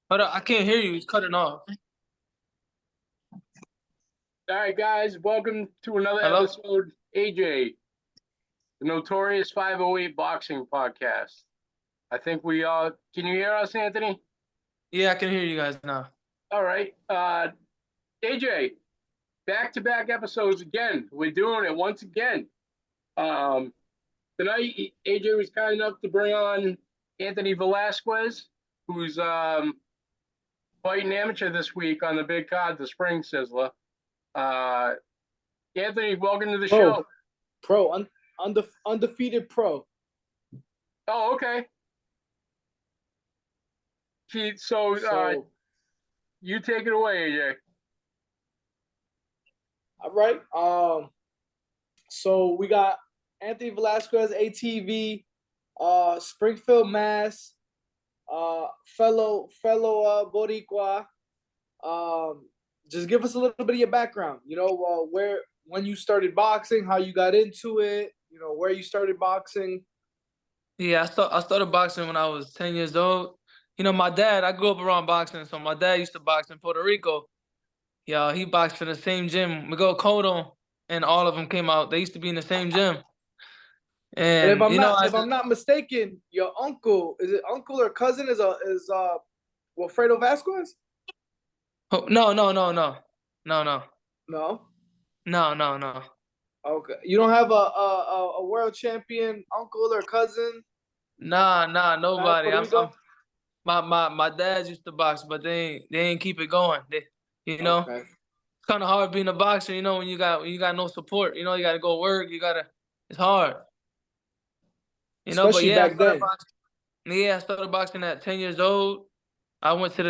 Hold on, I can't hear you. It's cutting off. All right, guys, welcome to another Hello? episode. AJ, the Notorious 508 Boxing Podcast. I think we all can you hear us, Anthony? Yeah, I can hear you guys now. All right. AJ, back-to-back episodes again. We're doing it once again. Um, Tonight, AJ was kind enough to bring on Anthony Velasquez, who's fighting amateur this week on the big card, the Spring Sizzler. Anthony, welcome to the show. Undefeated pro. Oh, okay. So you take it away, AJ. All right. So we got Anthony Velasquez, ATV, Springfield, Mass, fellow Boricua. Just give us a little bit of your background. When you started boxing, how you got into it. Where you started boxing. Yeah, I started boxing when I was 10 years old. My dad, I grew up around boxing, so my dad used to box in Puerto Rico. Yeah, he boxed for the same gym. Miguel Cotto and all of them came out. They used to be in the same gym. And And if I'm not mistaken, your uncle, is it uncle or cousin, is Wilfredo Vasquez? no, no. No. Okay, you don't have a world champion uncle or cousin? Nah, nobody. Puerto My dad used to box, but they ain't keep it going. Okay. It's kind of hard being a boxer, when you got no support. You got to go work. It's hard. Especially back then. I started boxing at 10 years old. I went to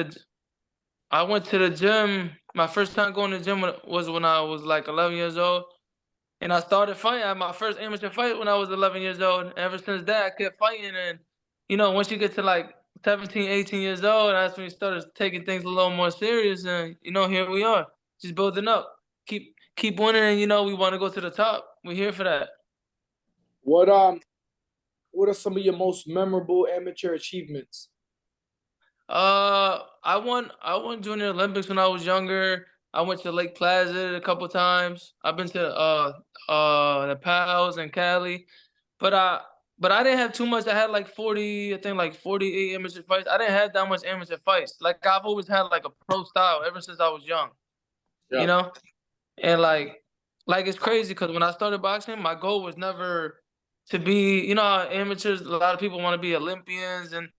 the gym. My first time going to the gym was when I was like 11 years old. And I started fighting. I had my first amateur fight when I was 11 years old. And ever since that, I kept fighting. And, once you get to like 17, 18 years old, that's when you started taking things a little more serious. And, here we are, just building up. Keep winning, and, we want to go to the top. We're here for that. What are some of your most memorable amateur achievements? I won Junior Olympics when I was younger. I went to Lake Placid a couple times. I've been to the Pals and Cali, but I didn't have too much. I had like 40, I think like 48 amateur fights. I didn't have that much amateur fights. Like I've always had like a pro style ever since I was young. Yeah. And like it's crazy because when I started boxing, my goal was never to be, amateurs. A lot of people want to be Olympians, and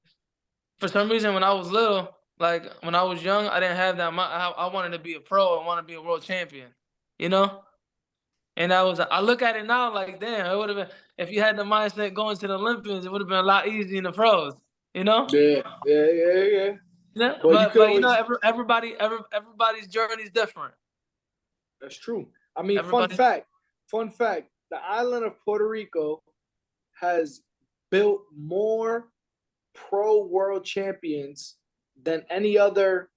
for some reason, when I was little, like when I was young, I didn't have that. I wanted to be a pro. I wanted to be a world champion, And I look at it now like, damn, it would have been, if you had the mindset going to the Olympians, it would have been a lot easier in the pros, Yeah. Yeah, But everybody's journey is different. That's true. I mean, fun fact, the island of Puerto Rico has built more pro world champions than any other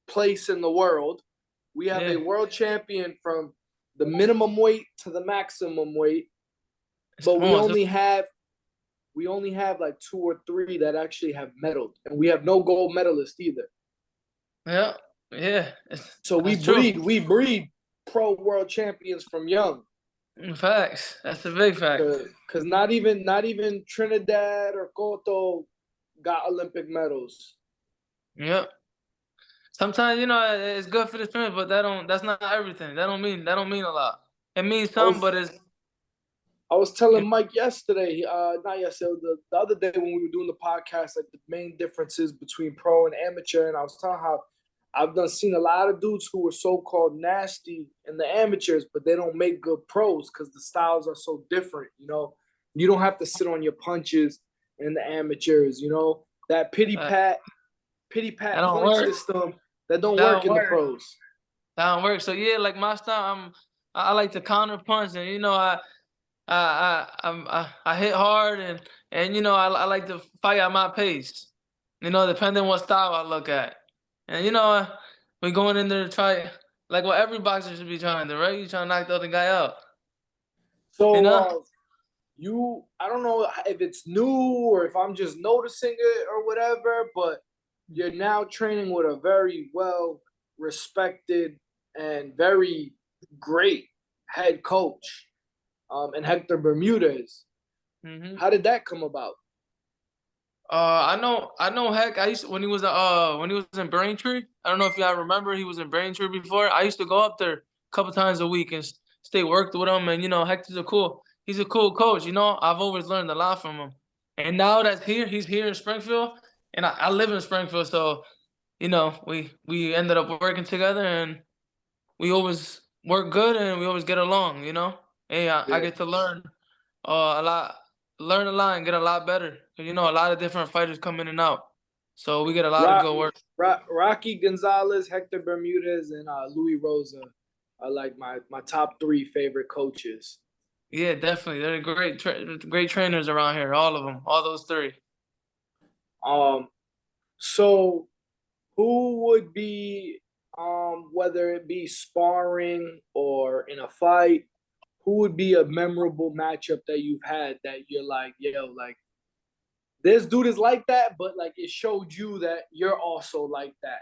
place in the world. We have a world champion from the minimum weight to the maximum weight, but we only have like 2 or 3 that actually have medaled, and we have no gold medalist either. Yeah. So we breed pro world champions from young. Facts. That's a big fact. Because not even Trinidad or Coto got Olympic medals. Yep. Sometimes it's good for the strength, but that's not everything. That don't mean a lot. It means something, but it's. I was telling Mike yesterday, not yesterday, the other day when we were doing the podcast, like the main differences between pro and amateur, and I was telling how I've seen a lot of dudes who were so-called nasty in the amateurs, but they don't make good pros because the styles are so different. You don't have to sit on your punches in the amateurs. That pity pat point system that don't work in the pros. That don't work. So yeah, like my style, I like to counter punch, and I hit hard, and I like to fight at my pace. Depending on what style I look at. And we're going in there to try, like what every boxer should be trying to, right? You trying to knock the other guy out. So I don't know if it's new or if I'm just noticing it or whatever, but you're now training with a very well respected and very great head coach, and Hector Bermudez. Mm-hmm. How did that come about? I know. Heck, I used to, when he was in Braintree. I don't know if y'all remember, he was in Braintree before. I used to go up there a couple times a week and stay worked with him. And Hector's he's a cool coach. I've always learned a lot from him. And now that he's here in Springfield, and I live in Springfield, so we ended up working together, and we always work good, and we always get along. And I get to a lot, learn a lot, and get a lot better. 'Cause, a lot of different fighters come in and out, so we get a lot of good work. Rocky Gonzalez, Hector Bermudez, and Louis Rosa are like my top 3 favorite coaches. Yeah, definitely. They're great trainers around here. All of them, all those 3. So who would be, whether it be sparring or in a fight, who would be a memorable matchup that you've had that you're like, yo, like this dude is like that, but like it showed you that you're also like that?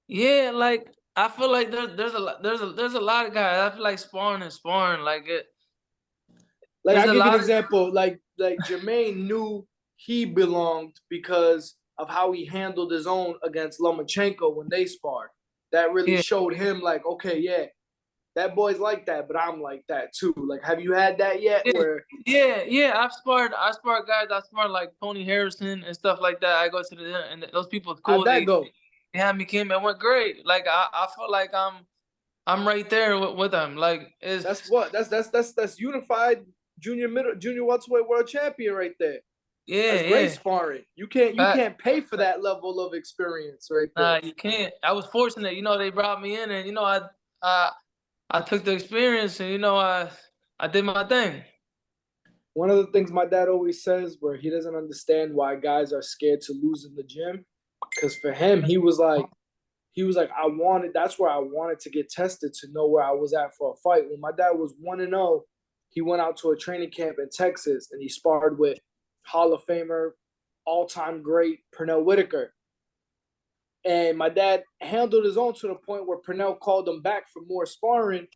Yeah, like I feel like there's a lot of guys. I feel like sparring and sparring like it. Like I'll give you an example. Like Jermaine knew he belonged because of how he handled his own against Lomachenko when they sparred. That really showed him like, okay, yeah, that boy's like that, but I'm like that too. Like, have you had that yet? Yeah. I sparred guys. I sparred like Tony Harrison and stuff like that. I go to and those people are cool. How'd that go? They had me came and went great. Like I feel like I'm right there with them. Like that's unified junior welterweight world champion right there. Yeah, that's great sparring. You can't pay for that level of experience right there. Nah, you can't. I was fortunate. They brought me in, and I took the experience, and I did my thing. One of the things my dad always says, where he doesn't understand why guys are scared to lose in the gym, because for him, he was like, that's where I wanted to get tested to know where I was at for a fight. When my dad was 1-0, he went out to a training camp in Texas and he sparred with Hall of Famer, all-time great Pernell Whitaker. And my dad handled his own to the point where Pernell called him back for more sparring.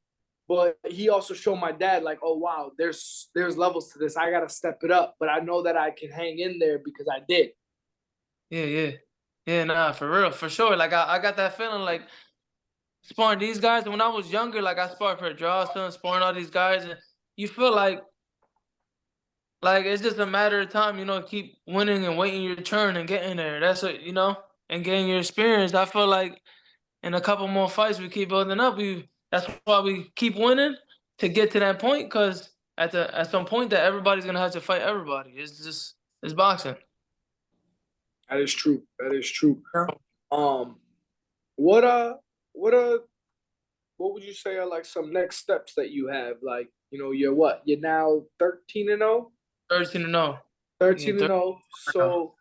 But he also showed my dad, like, oh, wow, there's levels to this. I got to step it up. But I know that I can hang in there because I did. Yeah. Yeah, nah, for real, for sure. Like, I got that feeling, like, sparring these guys. When I was younger, like, I sparred for Drawson, sparring all these guys. And you feel like it's just a matter of time, keep winning and waiting your turn and getting there. That's what, and getting your experience. I feel like in a couple more fights, we keep building up. That's why we keep winning to get to that point, because at some point that everybody's gonna have to fight everybody. It's boxing. That is true. Yeah. What would you say are like some next steps that you have? Like, you're what? You're now 13-0? 13-0. 13-0. So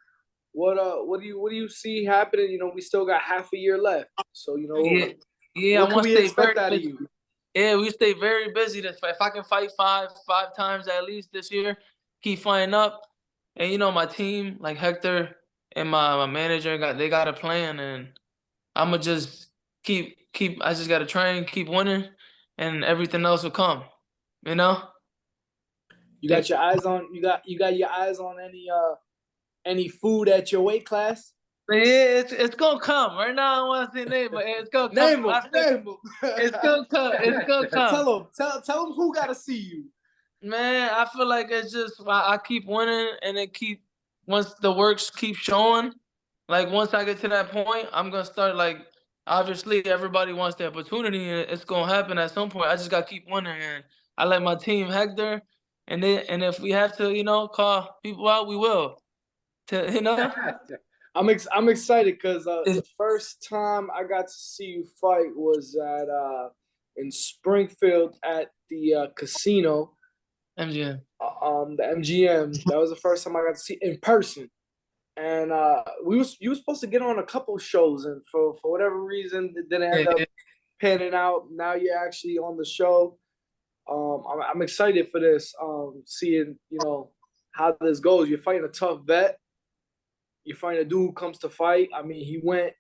what do you see happening? We still got half a year left. So, what can we expect out of you? Yeah, we stay very busy. If I can fight five times at least this year, keep fighting up. And my team, like Hector and my manager, they got a plan, and I'ma just keep. I just gotta train, keep winning, and everything else will come. You got your eyes on your eyes on any food at your weight class? Yeah, it's gonna come. Right now, I don't want to say name, but it's gonna come. Name them. It's gonna come. It's gonna come. Tell them who gotta see you. Man, I feel like it's just I keep winning, and once the works keep showing, like once I get to that point, I'm gonna start like obviously everybody wants the opportunity, and it's gonna happen at some point. I just gotta keep winning, and I let my team Hector, and if we have to, call people out, we will. I'm excited because the first time I got to see you fight was in Springfield at the casino. MGM. The MGM. That was the first time I got to see in person. And you were supposed to get on a couple shows, and for whatever reason, it didn't end up panning out. Now you're actually on the show. I'm excited for this. Seeing how this goes. You're fighting a tough vet. you find a dude who comes to fight. I mean, he went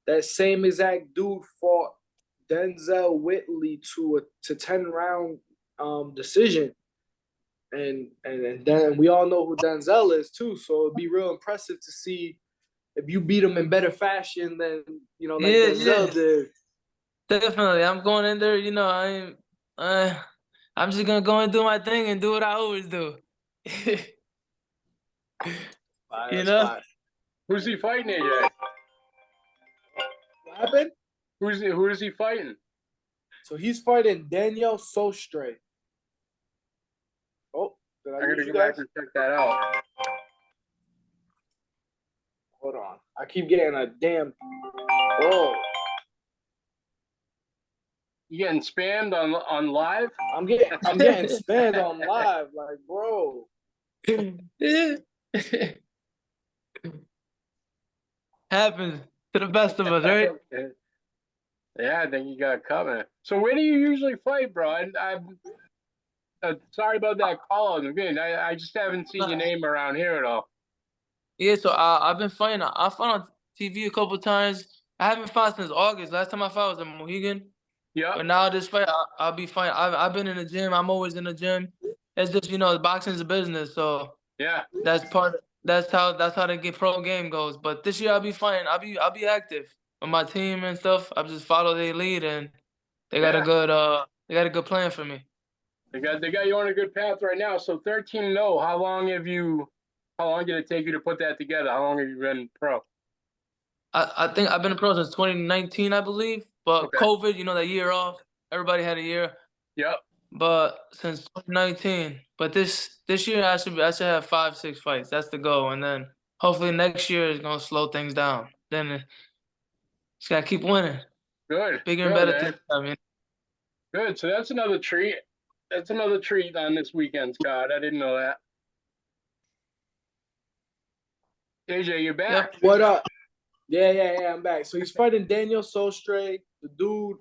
that same exact dude fought Denzel Whitley to 10-round decision. And then we all know who Denzel is too, so it'd be real impressive to see if you beat him in better fashion than like Denzel did. Definitely, I'm going in there. I'm just gonna go and do my thing and do what I always do. Fine. Who's he fighting, AJ? What happened? Who is he fighting? So he's fighting Daniel Sostre. Oh, I gotta go back and check that out. Hold on. I keep getting a damn. Oh. You getting spammed on live? I'm getting spammed on live, like, bro. Happens to the best of us, right? Yeah, I think you got it coming. So where do you usually fight, bro? I'm sorry about that call out again. I just haven't seen your name around here at all. Yeah, so I've been fighting. I fought on TV a couple times. I haven't fought since August. Last time I fought was in Mohegan. Yeah. But now this fight, I'll be fighting. I've been in the gym. I'm always in the gym. It's just boxing's a business, so yeah, that's how the pro game goes. But this year I'll be fighting. I'll be active with my team and stuff. I just follow their lead, and they got a good plan for me. They got you on a good path right now. So 13-0. How long did it take you to put that together? How long have you been pro? I think I've been a pro since 2019, I believe. But okay. COVID, that year off, everybody had a year. Yep. But since 2019, but this year I should have 5-6 fights. That's the goal, and then hopefully next year is gonna slow things down. Then just gotta keep winning. Good. Bigger and better things. I mean. Good. So that's another treat. That's another treat on this weekend's card. I didn't know that. AJ, you're back. Yep. What up? Yeah, I'm back. So he's fighting Daniel Sostre. The dude,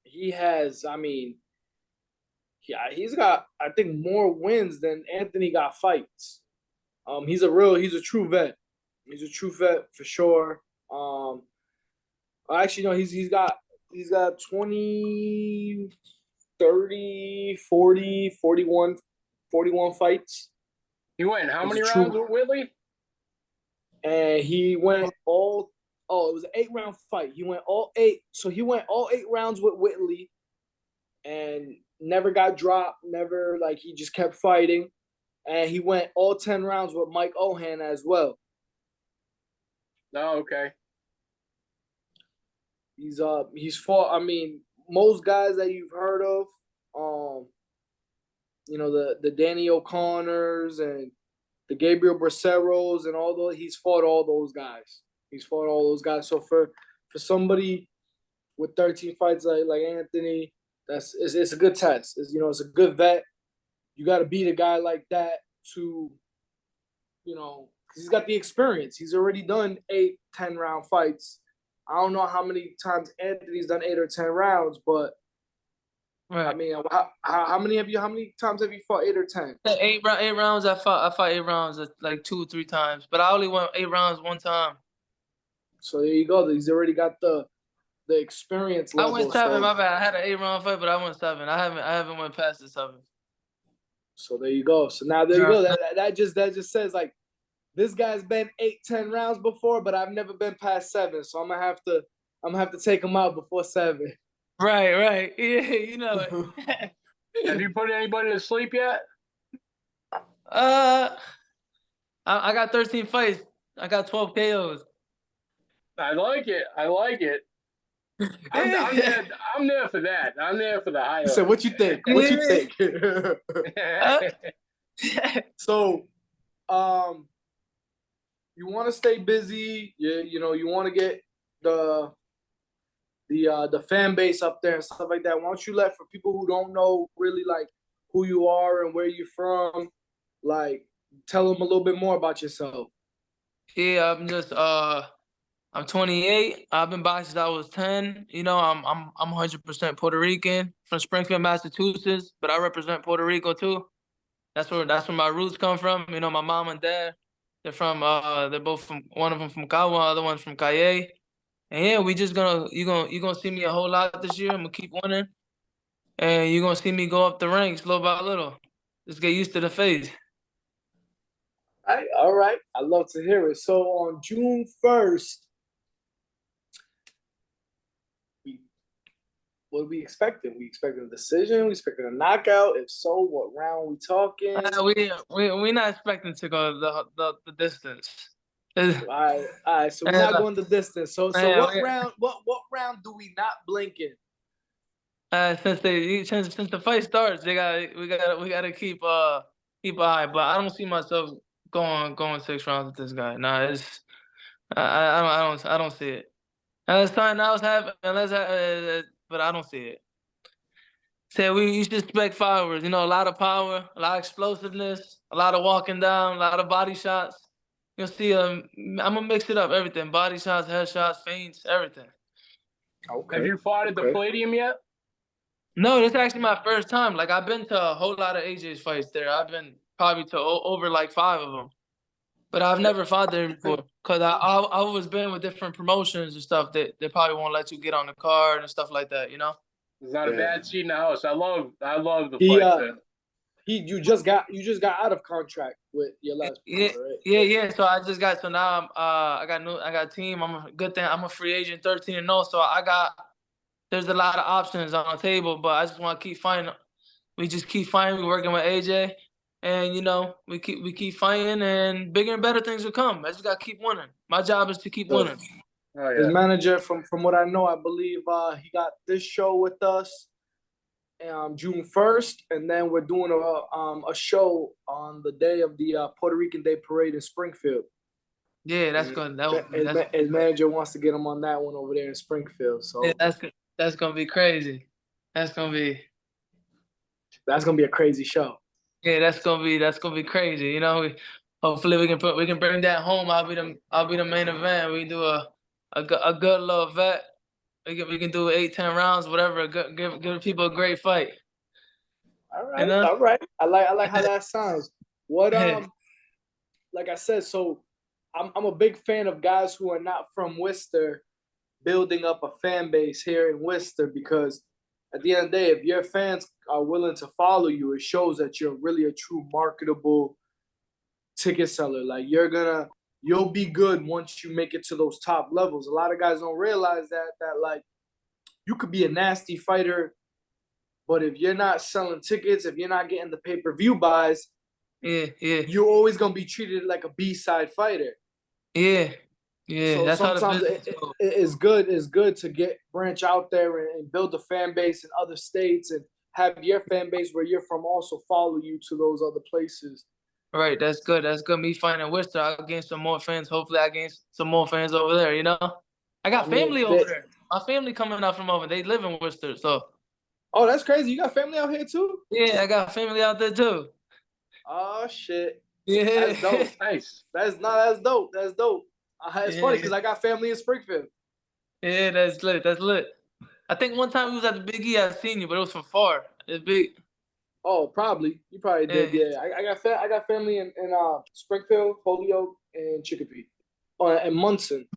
he has, he's got, I think, more wins than Anthony got fights. He's a true vet. He's a true vet for sure. Actually, no, he's got 20, 30, 40, 41 fights. He went how many rounds with Whitley? And he went it was an 8-round fight. He went all 8. So he went all 8 rounds with Whitley and never got dropped, he just kept fighting. And he went all 10 rounds with Mike Ohan as well. Oh, okay. He's fought, most guys that you've heard of, the Danny O'Connors and the Gabriel Braceros and all those, he's fought all those guys. So for somebody with 13 fights like Anthony, it's a good test. It's a good vet. You got to beat a guy like that to, because he's got the experience. He's already done 8, 10-round fights. I don't know how many times Anthony's done 8 or 10 rounds, but right. How many times have you fought 8 or 10? 8 rounds. I fought 8 rounds like 2 or 3 times, but I only won 8 rounds one time. So there you go. He's already got the experience level. I went 7. My bad. I had an 8-round fight, but I went 7. I haven't went past the 7. So there you go. So now there you go. That just says like this guy's been 8, 10 rounds before, but I've never been past 7. So I'm gonna have to take him out before 7. Right. Yeah, you know it. Have you put anybody to sleep yet? I got 13 fights. I got 12 KOs. I like it. I'm there for that. I'm there for the high. So what you think? So, you want to stay busy. You want to get the fan base up there and stuff like that. Why don't you for people who don't know really like who you are and where you're from, like tell them a little bit more about yourself. Yeah, I'm 28. I've been boxing since I was 10. I'm 100% Puerto Rican from Springfield, Massachusetts, but I represent Puerto Rico too. That's where my roots come from. My mom and dad. They're both from, one of them from Kawa, other one's from Kaye. And yeah, we just you're gonna see me a whole lot this year. I'm gonna keep winning, and you're gonna see me go up the ranks little by little. Just get used to the phase. All right. I love to hear it. So on June 1st, what are we expecting? We expecting a decision? We expecting a knockout? If so, what round we talking? We not expecting to go the distance. All right. So we're not going the distance. So what round? What round do we not blink in? Since the fight starts, we gotta keep an eye. But I don't see myself going 6 rounds with this guy. Nah, it's I don't see it. Unless something else happen, but I don't see it. You should expect fireworks. You know, a lot of power, a lot of explosiveness, a lot of walking down, a lot of body shots. You'll see. I'm gonna mix it up, everything: body shots, headshots, feints, everything. Okay. Have you fought at the Palladium yet? No, this is actually my first time. Like, I've been to a whole lot of AJ's fights there. I've been probably to over like 5 of them, but I've never fought there before. Cause I always been with different promotions and stuff that they probably won't let you get on the card and stuff like that. You know. It's not a bad seat in the house. I love the fight. You just got out of contract with your last promoter, right? Yeah. So I just got now I got a team. I'm a good thing. I'm a free agent, 13-0. So there's a lot of options on the table, but I just want to keep fighting. We just keep fighting. We're working with AJ, and you know we keep fighting, and bigger and better things will come. I just got to keep winning. My job is to keep winning. Oh, yeah. His manager, from what I know, I believe he got this show with us June 1st, and then we're doing a show on the day of the Puerto Rican Day Parade in Springfield. Yeah, that's good. His manager wants to get him on that one over there in Springfield. So yeah, that's gonna be crazy. That's gonna be a crazy show. Yeah, that's gonna be crazy. You know, hopefully we can bring that home. I'll be the main event. We do a good little vet. We can do 8-10 rounds, whatever. Give people a great fight. All right, you know? All right. I like how that sounds. What like I said, so I'm a big fan of guys who are not from Worcester building up a fan base here in Worcester, because at the end of the day, if your fans are willing to follow you, it shows that you're really a true marketable ticket seller. Like, you'll be good once you make it to those top levels. A lot of guys don't realize that like, you could be a nasty fighter, but if you're not selling tickets, if you're not getting the pay-per-view buys, you're always gonna be treated like a B-side fighter. Yeah. So that's sometimes it's good to branch out there and build a fan base in other states, and have your fan base where you're from also follow you to those other places. Right, that's good. That's good. Me finding Worcester, I'll gain some more fans. Hopefully, I gain some more fans over there. You know, I got family over there. My family coming out from over. They live in Worcester, so. Oh, that's crazy! You got family out here too? Yeah, I got family out there too. Oh shit! Yeah, that's dope. Nice. That's dope. That's dope. It's funny because I got family in Springfield. Yeah, that's lit. That's lit. I think one time we was at the Big E, I seen you, but it was from far. It's big. Oh, probably. You probably did. Yeah. I got family in Springfield, Holyoke, and Chicopee, and Munson.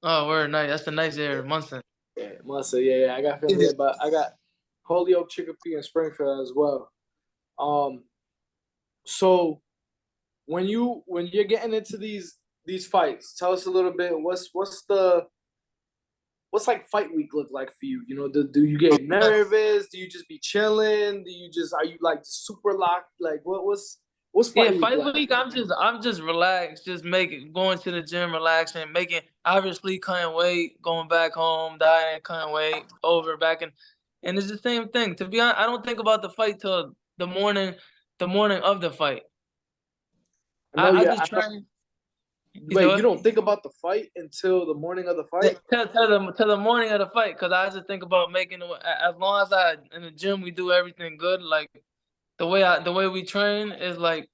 Oh, we're nice. That's a nice area, Munson. Yeah, Munson. Yeah. I got family there, but I got Holyoke, Chicopee, and Springfield as well. So when you're getting into these fights, tell us a little bit. What's like fight week look like for you? You know, do you get nervous? Do you just be chilling? Are you like super locked? Like what's fight week fight like? week? I'm just relaxed, just going to the gym, relaxing, obviously couldn't wait, going back home, dying, couldn't wait, back, and it's the same thing. To be honest, I don't think about the fight till the morning of the fight. I just try. Wait, you don't think about the fight until the morning of the fight? Till the morning of the fight, because I just think about making it. As long as in the gym we do everything good, like the way we train is like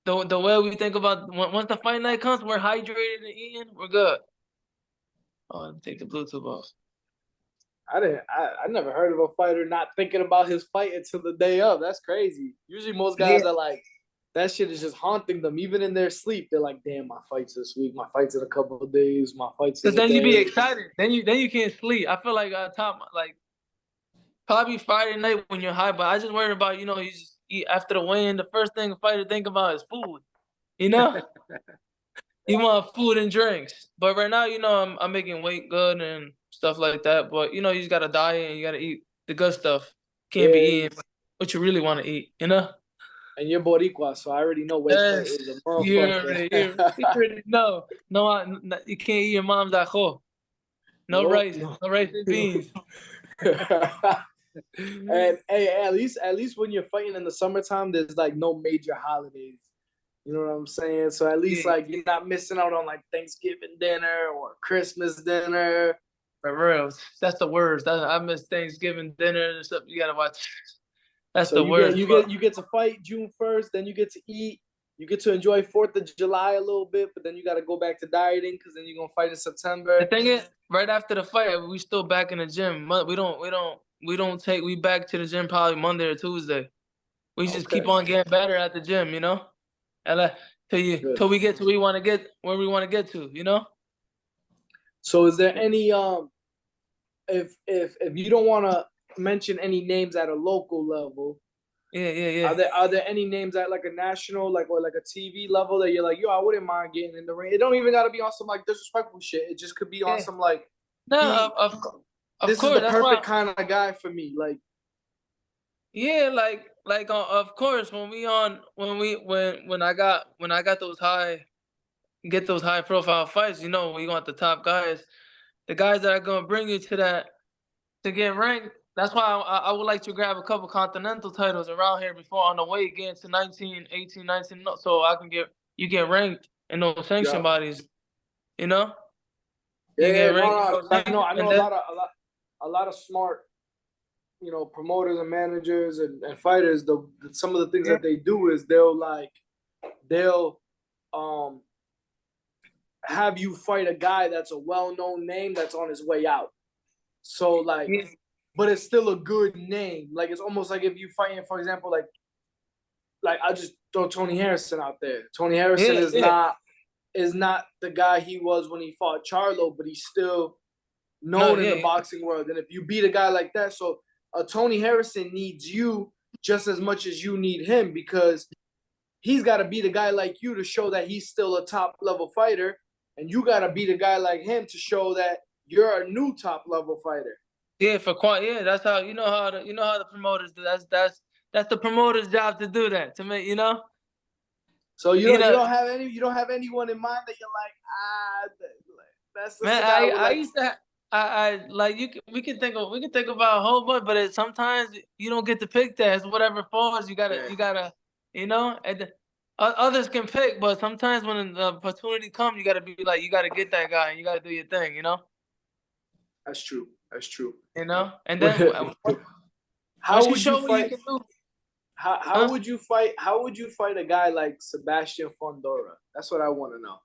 the way we think about once the fight night comes, we're hydrated and eating, we're good. Oh, take the Bluetooth off. I never heard of a fighter not thinking about his fight until the day of. That's crazy. Usually most guys are like that shit is just haunting them. Even in their sleep, they're like, "Damn, my fight's this week. My fight's in a couple of days. My fight's in Because a then you be day." excited. Then you can't sleep. I feel like probably Friday night when you're high, but I just worry about, you just eat after the weigh-in. The first thing a fighter think about is food. You know, you want food and drinks. But right now, I'm making weight good and stuff like that. But you just gotta diet and you gotta eat the good stuff. Can't be Yeah, eating what you really want to eat. You know. and you're Boricua, so I already know weight cut Yes, is a you motherfucker. already, you already know. No, you can't eat your mom's ajo. No Nope, rice, no. no rice and beans. And hey, at least when you're fighting in the summertime, there's like no major holidays. You know what I'm saying? So at least Yeah, like you're not missing out on like Thanksgiving dinner or Christmas dinner. for real. That's the worst. I miss Thanksgiving dinner and stuff. You gotta watch. That's So the worst. you get to fight June 1st, then you get to eat, you get to enjoy 4th of July a little bit, but then you got to go back to dieting because then you're gonna fight in The September. thing is, right after the fight, we still back in the gym. We back to the gym probably Monday or Tuesday. We just keep Okay, on getting better at the gym, and good. till we get to where we want to get to, So is there any if you don't want to mention any names at a local level, Yeah. are there any names at like a national or like a TV level that you're like, yo, I wouldn't mind getting in the ring. It don't even got to be on some like disrespectful shit. It just could be on Yeah. some like No, he of this is course. the That's why. perfect kind of guy for me. Like, Yeah, of course when I got those high profile fights, we want the top guys, the guys that are gonna bring you to that to get ranked. That's why I would like to grab a couple continental titles around here before on the way getting to 19, 18, 19, so I can get ranked in those sanction yeah, bodies. You know, you yeah, get no, ranked in no, those I sanctions, know and then a lot of smart, promoters and managers and fighters. Some of the things yeah, that they do is they'll um have you fight a guy that's a well-known name that's on his way out. So like, yeah, but it's still a good name. Like it's almost like if you fighting, for example, like I just throw Tony Harrison out there. Tony Harrison yeah, yeah. is not the guy he was when he fought Charlo, but he's still No, known in yeah, the yeah. boxing world. And if you beat a guy like that, so Tony Harrison needs you just as much as you need him because he's got to beat a guy like you to show that he's still a top level fighter, and you got to beat a guy like him to show that you're a new top level fighter. Yeah, yeah, that's how how the promoters do. That's the promoter's job to do that to make So you know you don't have anyone in mind that you're like that's man. the guy I would I like. used to I like we can think about a whole bunch, but sometimes you don't get to pick that. It's whatever falls. You gotta and others can pick, but sometimes when the opportunity comes, you gotta be like you gotta get that guy and you gotta do your thing. That's true. That's true. And then How once you would you show what you fight? can do, How huh? would you fight? How would you fight a guy like Sebastian Fondora? That's what I want to know.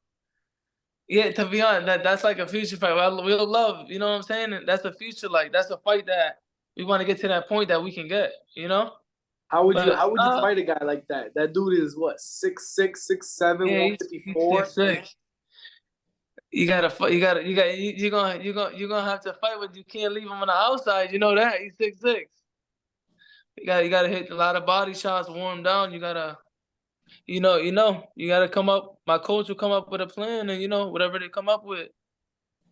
Yeah, to be honest, that's like a future fight. We'll love, you know what I'm saying? And that's a future, like that's a fight that we want to get to that point that we can get. But How would you fight a guy like that? That dude is what 6'6", 6'7", yeah, he's 154. 6'6". You gotta fight. You're gonna have to fight with. You can't leave him on the outside. You know that he's 6'6". You gotta hit a lot of body shots, warm down. You gotta, you gotta come up. My coach will come up with a plan, and whatever they come up with,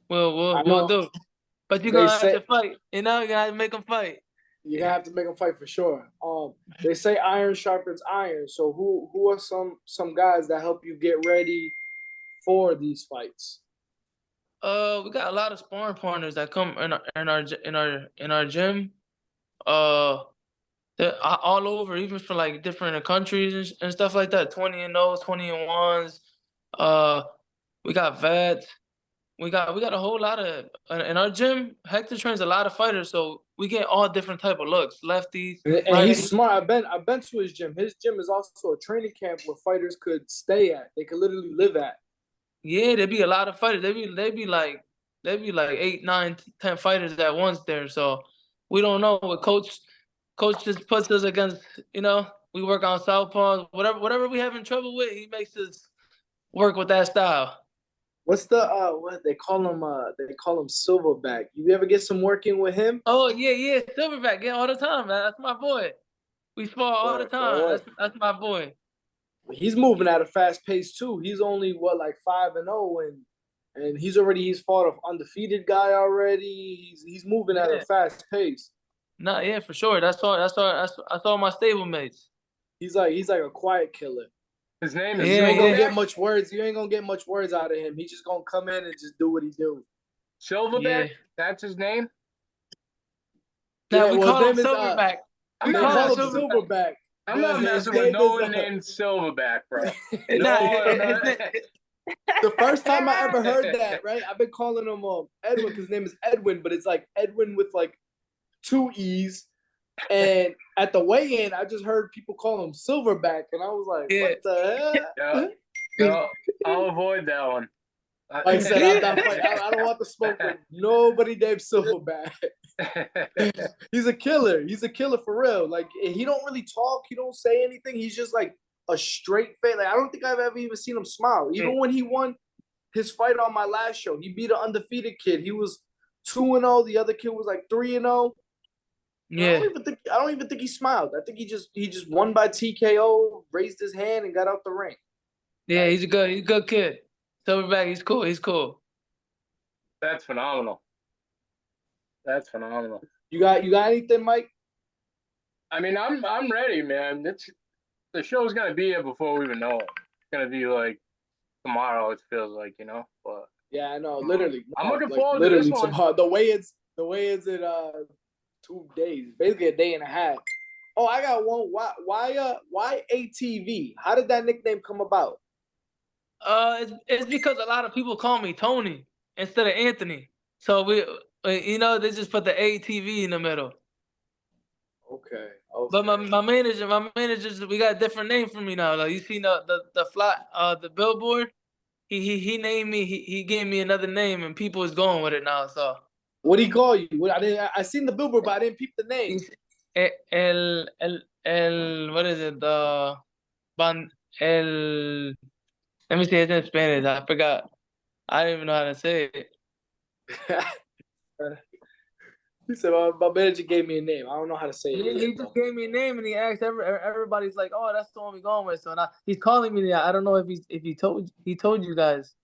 I we'll know do. But you're they gonna have say to fight. You gotta make them fight. you're gonna have to make him fight for sure. They say iron sharpens iron. So who are some guys that help you get ready for these fights? We got a lot of sparring partners that come in our gym. Uh, they're all over, even for like different countries and stuff like that. 20-0s, 20-1s. Uh, we got vets. We got a whole lot of in our gym. Hector trains a lot of fighters, so we get all different type of looks. Lefties, And he's righties. smart. I've been to his gym. His gym is also a training camp where fighters could stay at. They could literally live at. Yeah, there be a lot of fighters. They be like 8, 9, 10 fighters at once there. So we don't know what coach just puts us against. We work on southpaws. Whatever we having trouble with, he makes us work with that style. What's the what they call him? They call him Silverback. You ever get some work in with him? Oh yeah, Silverback, yeah, all the time, man. That's my boy. We spar all the time. That's my boy. He's moving at a fast pace too. He's only what, like 5-0, and he's fought an undefeated guy already. He's moving at a fast pace. No, yeah, for sure. That's all my stable mates. He's like a quiet killer. His name is. You ain't gonna get much words. You ain't gonna get much words out of him. He's just gonna come in and just do what he do. Silverback. That's his name. No, we call him Silverback. We call him Silverback. I'm not messing with no one named Silverback, bro. The first time I ever heard that, right? I've been calling him Edwin because his name is Edwin, but it's like Edwin with like 2 E's. And at the weigh-in, I just heard people call him Silverback, and I was like, "What the hell?" Yeah. I'll avoid that one. Like I said, I don't want to smoke with nobody named Silverback. He's a killer. He's a killer for real. Like, he don't really talk. He don't say anything. He's just like a straight face. Like, I don't think I've ever even seen him smile. Even when he won his fight on my last show, he beat an undefeated kid. He was 2-0. The other kid was like 3-0. Yeah. I don't even think he smiled. I think he just won by TKO, raised his hand, and got out the ring. Yeah, he's a good kid. Silverback, he's cool. That's phenomenal. You got anything, Mike? I mean, I'm ready, man. The show's gonna be here before we even know it. It's gonna be like tomorrow. It feels like, But yeah, I know. Literally, I'm looking forward to this one. Tomorrow. The way it's in 2 days, basically a day and a half. Oh, I got one. Why ATV? How did that nickname come about? It's because a lot of people call me Tony instead of Anthony. So they just put the ATV in the middle. Okay. But my manager, we got a different name for me now. Like, you see the billboard, he named me. He gave me another name, and people is going with it now. So. What he call you? I seen the billboard, but I didn't peep the name. What is it? Let me say it in Spanish. I forgot. I don't even know how to say it. He said, my manager gave me a name. I don't know how to say it. He just gave me a name, and he asked everybody's like, "Oh, that's the one we're going with." So now he's calling me. I don't know if he told you guys.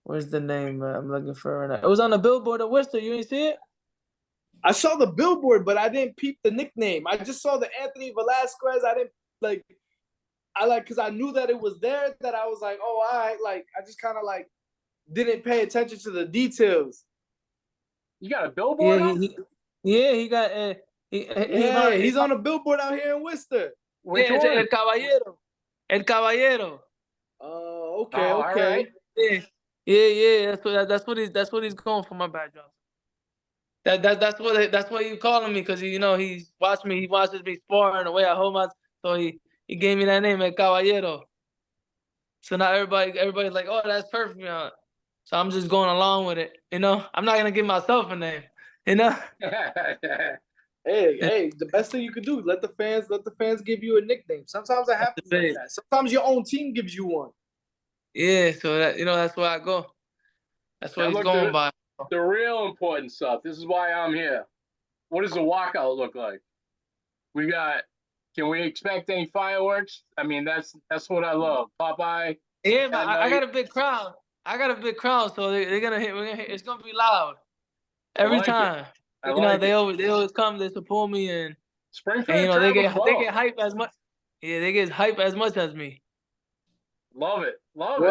Where's the name I'm looking for right now? It was on the billboard of Worcester. You ain't see it? I saw the billboard, but I didn't peep the nickname. I just saw the Anthony Velasquez. I didn't because I knew that it was there, that I was like, oh, all right. Like, I just kind of like didn't pay attention to the details. You got a billboard? He got he's on a billboard out here in Worcester. Which one? El Caballero. El Caballero. Oh, okay. Right. Yeah. That's what he's going for. My bad, Joe. That's what you calling me, because he's watched me. He watches me sparring the way I hold my. So he gave me that name, El Caballero. So now everybody's like, oh, that's perfect. So I'm just going along with it. I'm not gonna give myself a name. Hey, the best thing you could do, let the fans give you a nickname. Sometimes it happens like that. Sometimes your own team gives you one. Yeah, so that's where I go. That's what he's going by. The real important stuff. This is why I'm here. What does the walkout look like? Can we expect any fireworks? I mean, that's what I love. Popeye. Yeah, man, I got a big crowd. So they're gonna hit. It's gonna be loud every time. They always come. They support me, and Springfield. they get hype as much. Yeah, they get hype as much as me. Love it. What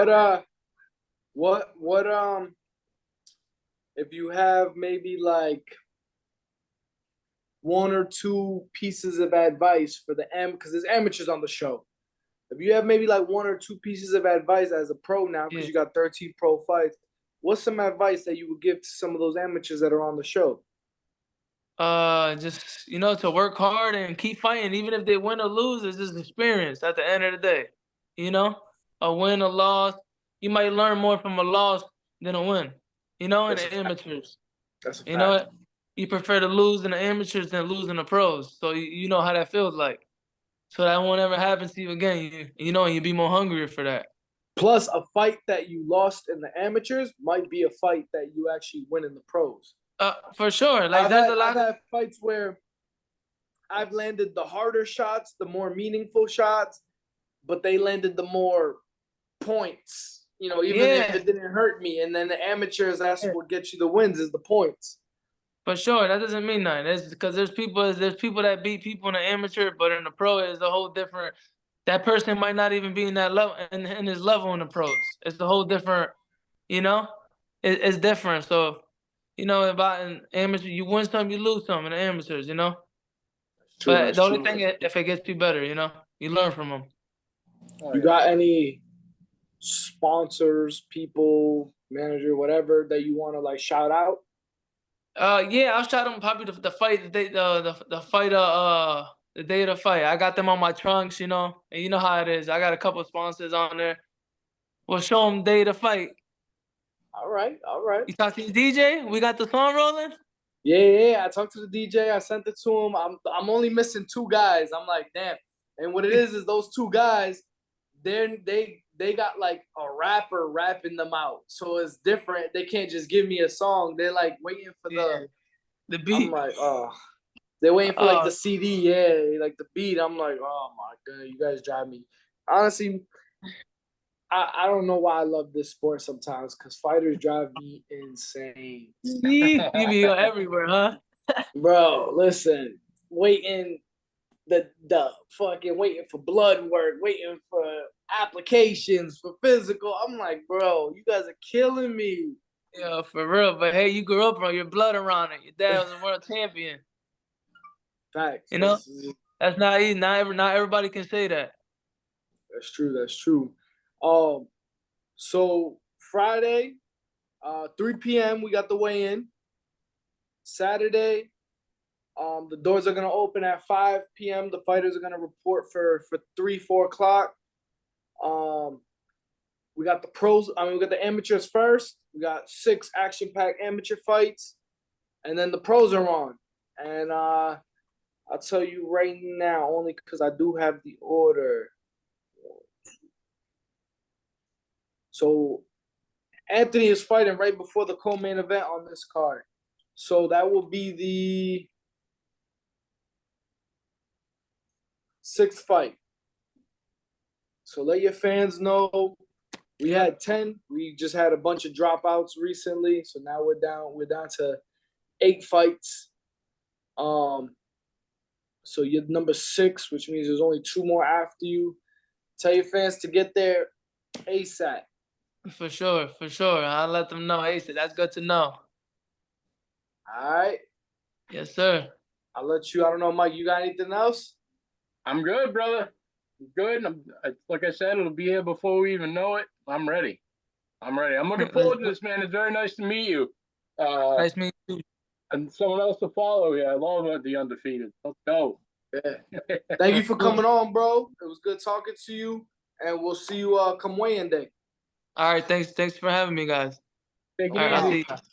if you have maybe like 1 or 2 pieces of advice for because there's amateurs on the show. If you have maybe like 1 or 2 pieces of advice as a pro now, because you got 13 pro fights, what's some advice that you would give to some of those amateurs that are on the show? Just to work hard and keep fighting, even if they win or lose. It's just experience at the end of the day. A win or loss, you might learn more from a loss than a win. In the amateurs. That's a fact. you prefer to lose in the amateurs than lose in the pros. So you know how that feels like. So that won't ever happen to you again. You know, and you be more hungrier for that. Plus, a fight that you lost in the amateurs might be a fight that you actually win in the pros. For sure. Like I've had fights where I've landed the harder shots, the more meaningful shots, but they landed the more points. You know, even if it didn't hurt me. And then the amateurs, that's what gets you the wins is the points. For sure, that doesn't mean nothing. It's because there's people that beat people in the amateur, but in the pro it's a whole different. That person might not even be in that level in his level in the pros. It's a whole different, you know, it's different. So, you know, about an amateur, you win some, you lose some in the amateurs, you know. True, But the only thing is, if it gets you better, you know, you learn from them. You got any sponsors, people, manager, whatever that you want to like shout out? Yeah, I'll shout them probably the fight, the fight, the day of the fight. I got them on my trunks, you know, and you know how it is. I got a couple of sponsors on there. We'll show them day of the fight. All right, all right. You talk to the DJ? We got the song rolling? Yeah. I talked to the DJ. I sent it to him. I'm only missing 2 guys. I'm like, damn. And what it is those 2 guys, they got like a rapper rapping them out. So it's different. They can't just give me a song. They're like waiting for the beat. I'm like, oh. They're waiting for like the CD, like the beat. I'm like, oh my god, you guys drive me. Honestly, I don't know why I love this sport sometimes because fighters drive me insane. You be everywhere, huh? Bro, listen, waiting the fucking waiting for blood work, waiting for applications for physical. I'm like, bro, you guys are killing me. Yeah, for real. But hey, you grew up on your blood around it. Your dad was a world champion. Facts. You know, that's not easy. Not everybody can say that. That's true. That's true. So Friday, 3 p.m. we got the weigh-in. Saturday, the doors are gonna open at 5 p.m. The fighters are gonna report for 3-4 o'clock. We got the pros. We got the amateurs first. We got 6 action-packed amateur fights, and then the pros are on. And I'll tell you right now, only because I do have the order. So Anthony is fighting right before the co-main event on this card. So that will be the 6th fight. So let your fans know. We had 10. We just had a bunch of dropouts recently. So now we're down to 8 fights. So you're number 6, which means there's only 2 more after you. Tell your fans to get there ASAP. For sure. I'll let them know ASAP. That's good to know. All right. Yes, sir. I'll let you. I don't know, Mike. You got anything else? I'm good, brother. I'm good. Like I said, it'll be here before we even know it. I'm ready. I'm looking forward to this, man. It's very nice to meet you. Nice meeting you. And someone else to follow here. I love the undefeated. Let's go. Yeah. Thank you for coming on, bro. It was good talking to you, and we'll see you come weigh-in day. All right, thanks for having me, guys. Take it All right, easy. I'll see you.